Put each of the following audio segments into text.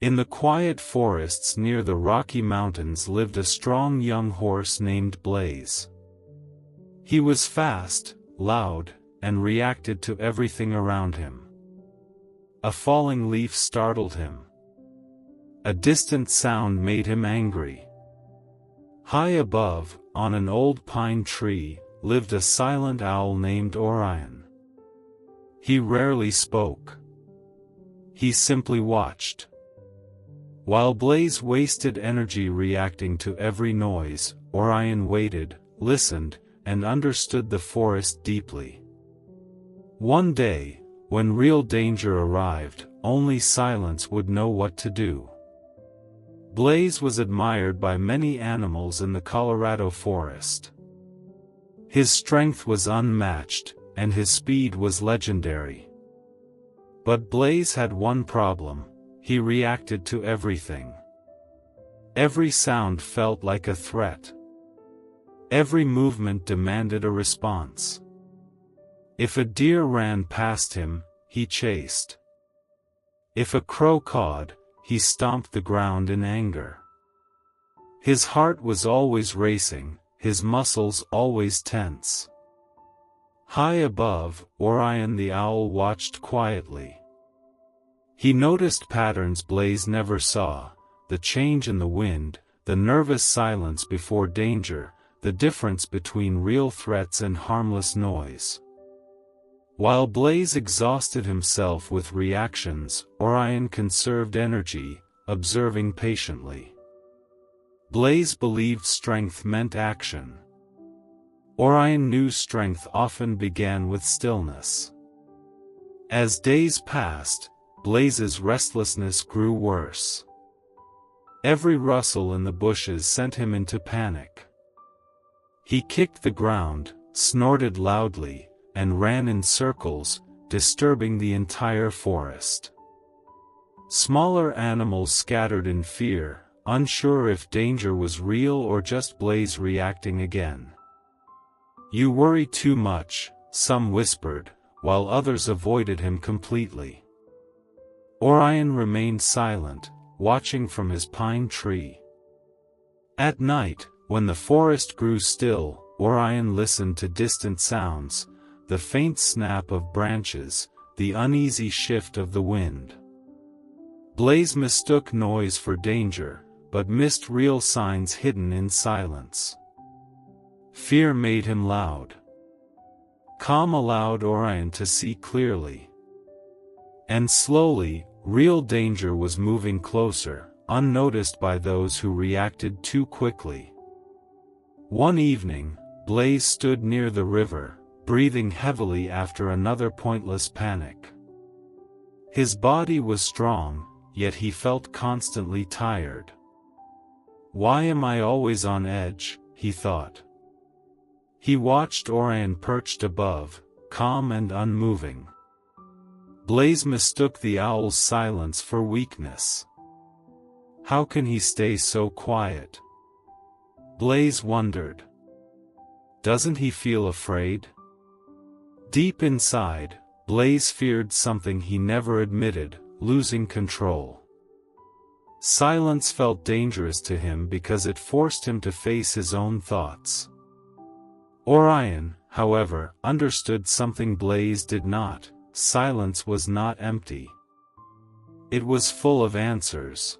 In the quiet forests near the Rocky Mountains lived a strong young horse named Blaze. He was fast, loud, and reacted to everything around him. A falling leaf startled him. A distant sound made him angry. High above, on an old pine tree, lived a silent owl named Orion. He rarely spoke. He simply watched. While Blaze wasted energy reacting to every noise, Orion waited, listened, and understood the forest deeply. One day, when real danger arrived, only silence would know what to do. Blaze was admired by many animals in the Colorado forest. His strength was unmatched, and his speed was legendary. But Blaze had one problem: he reacted to everything. Every sound felt like a threat. Every movement demanded a response. If a deer ran past him, he chased. If a crow cawed, he stomped the ground in anger. His heart was always racing, his muscles always tense. High above, Orion the owl watched quietly. He noticed patterns Blaze never saw: the change in the wind, the nervous silence before danger, the difference between real threats and harmless noise. While Blaze exhausted himself with reactions, Orion conserved energy, observing patiently. Blaze believed strength meant action. Orion knew strength often began with stillness. As days passed, Blaze's restlessness grew worse. Every rustle in the bushes sent him into panic. He kicked the ground, snorted loudly, and ran in circles, disturbing the entire forest. Smaller animals scattered in fear, unsure if danger was real or just Blaze reacting again. "You worry too much," some whispered, while others avoided him completely. Orion remained silent, watching from his pine tree. At night, when the forest grew still, Orion listened to distant sounds: the faint snap of branches, the uneasy shift of the wind. Blaze mistook noise for danger, but missed real signs hidden in silence. Fear made him loud. Calm allowed Orion to see clearly. And slowly, real danger was moving closer, unnoticed by those who reacted too quickly. One evening, Blaze stood near the river, breathing heavily after another pointless panic. His body was strong, yet he felt constantly tired. "Why am I always on edge?" he thought. He watched Orion perched above, calm and unmoving. Blaze mistook the owl's silence for weakness. How can he stay so quiet? Blaze wondered. Doesn't he feel afraid? Deep inside, Blaze feared something he never admitted: losing control. Silence felt dangerous to him because it forced him to face his own thoughts. Orion, however, understood something Blaze did not: silence was not empty. It was full of answers.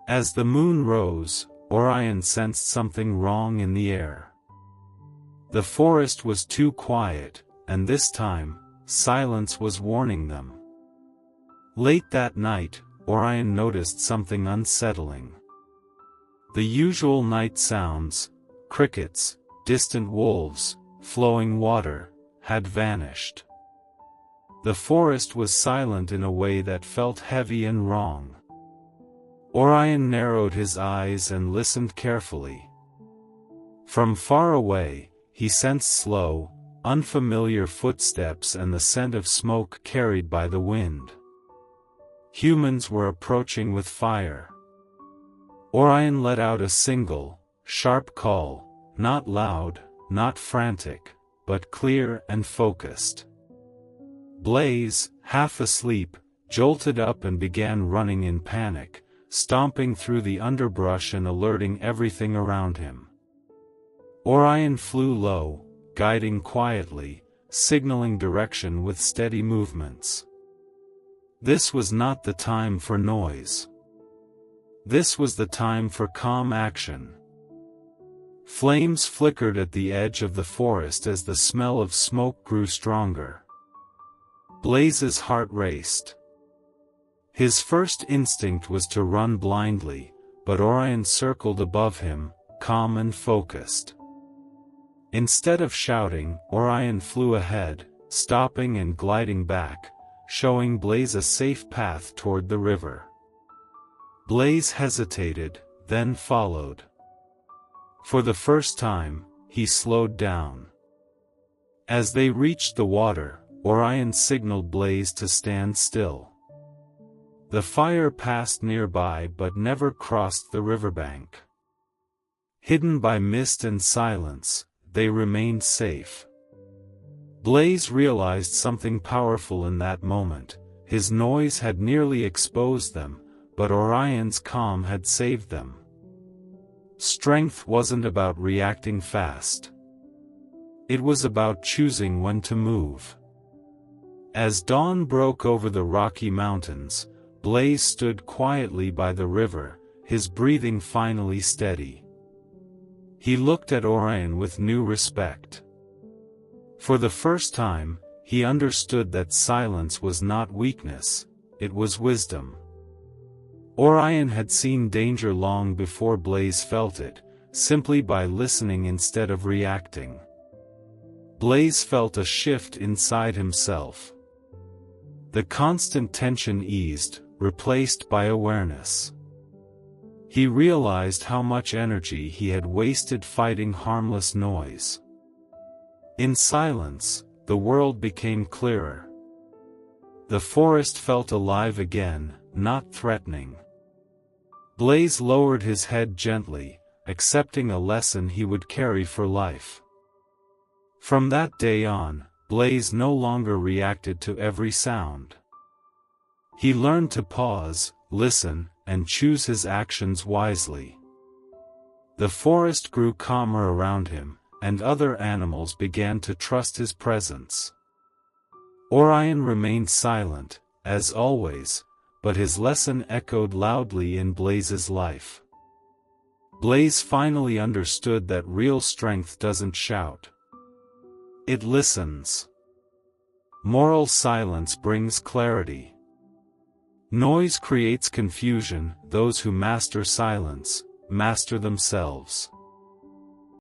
As the moon rose, Orion sensed something wrong in the air. The forest was too quiet, and this time, silence was warning them. Late that night, Orion noticed something unsettling. The usual night sounds, crickets, distant wolves, flowing water, had vanished. The forest was silent in a way that felt heavy and wrong. Orion narrowed his eyes and listened carefully. From far away, he sensed slow, unfamiliar footsteps and the scent of smoke carried by the wind. Humans were approaching with fire. Orion let out a single, sharp call, not loud, not frantic, but clear and focused. Blaze, half asleep, jolted up and began running in panic, stomping through the underbrush and alerting everything around him. Orion flew low, guiding quietly, signaling direction with steady movements. This was not the time for noise. This was the time for calm action. Flames flickered at the edge of the forest as the smell of smoke grew stronger. Blaze's heart raced. His first instinct was to run blindly, but Orion circled above him, calm and focused. Instead of shouting, Orion flew ahead, stopping and gliding back, showing Blaze a safe path toward the river. Blaze hesitated, then followed. For the first time, he slowed down. As they reached the water, Orion signaled Blaze to stand still. The fire passed nearby but never crossed the riverbank. Hidden by mist and silence, they remained safe. Blaze realized something powerful in that moment. His noise had nearly exposed them, but Orion's calm had saved them. Strength wasn't about reacting fast. It was about choosing when to move. As dawn broke over the Rocky Mountains, Blaze stood quietly by the river, his breathing finally steady. He looked at Orion with new respect. For the first time, he understood that silence was not weakness, it was wisdom. Orion had seen danger long before Blaze felt it, simply by listening instead of reacting. Blaze felt a shift inside himself. The constant tension eased, replaced by awareness. He realized how much energy he had wasted fighting harmless noise. In silence, the world became clearer. The forest felt alive again, not threatening. Blaze lowered his head gently, accepting a lesson he would carry for life. From that day on, Blaze no longer reacted to every sound. He learned to pause, listen, and choose his actions wisely. The forest grew calmer around him, and other animals began to trust his presence. Orion remained silent, as always, but his lesson echoed loudly in Blaze's life. Blaze finally understood that real strength doesn't shout. It listens. Moral silence brings clarity. Noise creates confusion. Those who master silence, master themselves.